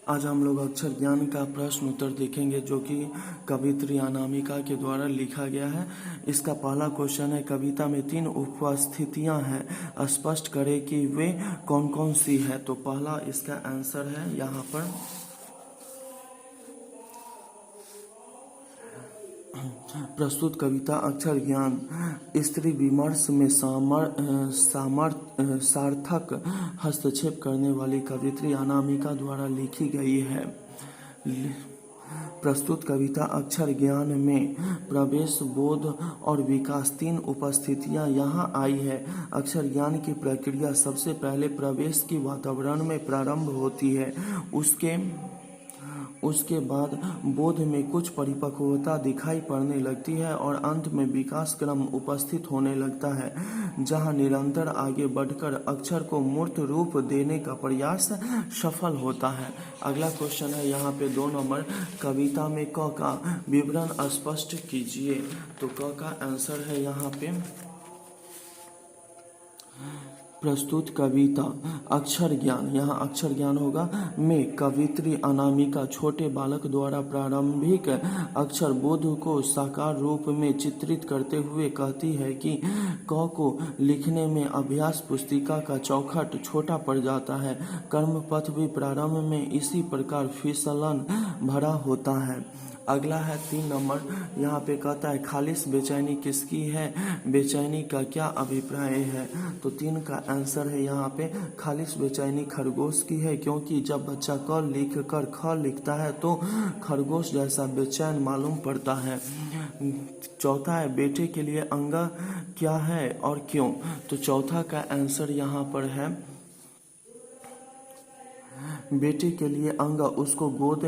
आज हम लोग अक्षर ज्ञान का प्रश्न उत्तर देखेंगे जो कि कवित्री अनामिका के द्वारा लिखा गया है। इसका पहला क्वेश्चन है, कविता में 3 उपस्थितियां हैं, स्पष्ट करें कि वे कौन कौन सी है। तो पहला इसका आंसर है यहाँ पर प्रस्तुत कविता अक्षर ज्ञान स्त्री विमर्श में सार्थक हस्तक्षेप करने वाली कवित्री अनामिका द्वारा लिखी गई है। प्रस्तुत कविता अक्षर ज्ञान में प्रवेश, बोध और विकास 3 उपस्थितियां यहाँ आई है। अक्षर ज्ञान की प्रक्रिया सबसे पहले प्रवेश की वातावरण में प्रारंभ होती है। उसके बाद बोध में कुछ परिपक्वता दिखाई पड़ने लगती है और अंत में विकास क्रम उपस्थित होने लगता है, जहां निरंतर आगे बढ़कर अक्षर को मूर्त रूप देने का प्रयास सफल होता है। अगला क्वेश्चन है यहाँ पे 2 नंबर, कविता में क का विवरण स्पष्ट कीजिए। तो क का आंसर है यहाँ पे प्रस्तुत कविता अक्षर ज्ञान, यहाँ अक्षर ज्ञान होगा, में कवित्री अनामिका छोटे बालक द्वारा प्रारंभिक अक्षर बोध को साकार रूप में चित्रित करते हुए कहती है कि क को लिखने में अभ्यास पुस्तिका का चौखट छोटा पड़ जाता है। कर्मपथ भी प्रारंभ में इसी प्रकार फिसलन भरा होता है। अगला है 3 नंबर, यहाँ पे कहता है खालिश बेचैनी किसकी है, बेचैनी का क्या अभिप्राय है। तो 3 का आंसर है यहाँ पे खालिश बेचैनी खरगोश की है, क्योंकि जब बच्चा क लिख कर ख लिखता है तो खरगोश जैसा बेचैन मालूम पड़ता है। चौथा है बेटे के लिए अंगा क्या है और क्यों। तो चौथा का आंसर यहाँ पर है बेटे के लिए अंगा उसको गोद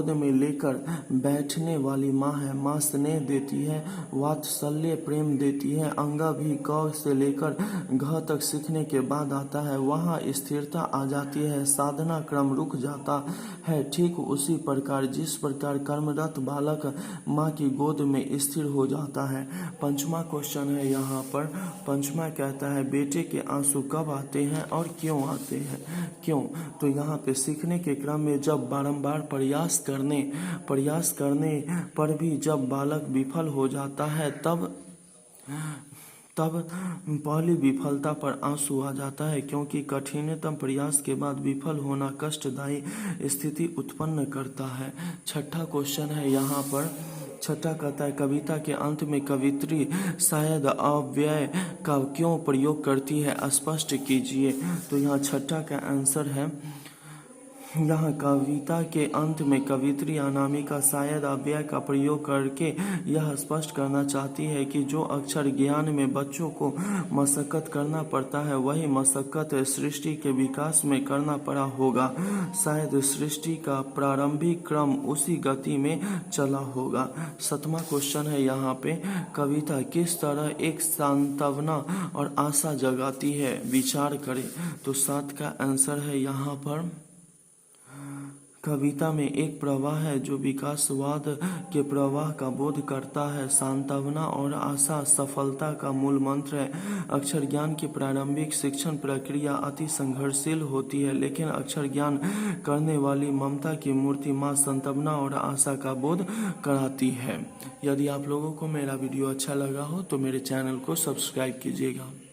में लेकर बैठने वाली माँ है। माँ स्नेह देती है, वात्सल्य प्रेम देती है। अंगा भी क से लेकर घ तक सीखने के बाद आता है, वहाँ स्थिरता आ जाती है, साधना क्रम रुक जाता है। ठीक उसी प्रकार जिस प्रकार कर्मरत बालक माँ की गोद में स्थिर हो जाता है। 5वां क्वेश्चन है यहाँ पर, 5वां कहता है बेटे के आंसू कब आते हैं और क्यों आते हैं। क्यों, तो यहाँ पे सीखने के क्रम में जब बारंबार प्रयास करने पर भी जब बालक विफल हो जाता है तब पहली विफलता पर आंसू आ जाता है, क्योंकि कठिनतम प्रयास के बाद विफल होना कष्टदायी स्थिति उत्पन्न करता है। 6ठा क्वेश्चन है यहाँ पर, 6ठा कहता है कविता के अंत में कवित्री शायद अव्यय का क्यों प्रयोग करती है, स्पष्ट कीजिए। तो यहाँ 6ठा का आंसर है, यहाँ कविता के अंत में कवित्री अनामिका शायद अव्यय का प्रयोग करके यह स्पष्ट करना चाहती है कि जो अक्षर ज्ञान में बच्चों को मशक्कत करना पड़ता है, वही मशक्कत सृष्टि के विकास में करना पड़ा होगा। शायद सृष्टि का प्रारंभिक क्रम उसी गति में चला होगा। 7वां क्वेश्चन है यहाँ पे, कविता किस तरह एक सांत्वना और आशा जगाती है, विचार करें। तो 7 का आंसर है यहाँ पर कविता में एक प्रवाह है जो विकासवाद के प्रवाह का बोध करता है। सांत्वना और आशा सफलता का मूल मंत्र है। अक्षर ज्ञान की प्रारंभिक शिक्षण प्रक्रिया अति संघर्षशील होती है, लेकिन अक्षर ज्ञान करने वाली ममता की मूर्ति माँ सांत्वना और आशा का बोध कराती है। यदि आप लोगों को मेरा वीडियो अच्छा लगा हो तो मेरे चैनल को सब्सक्राइब कीजिएगा।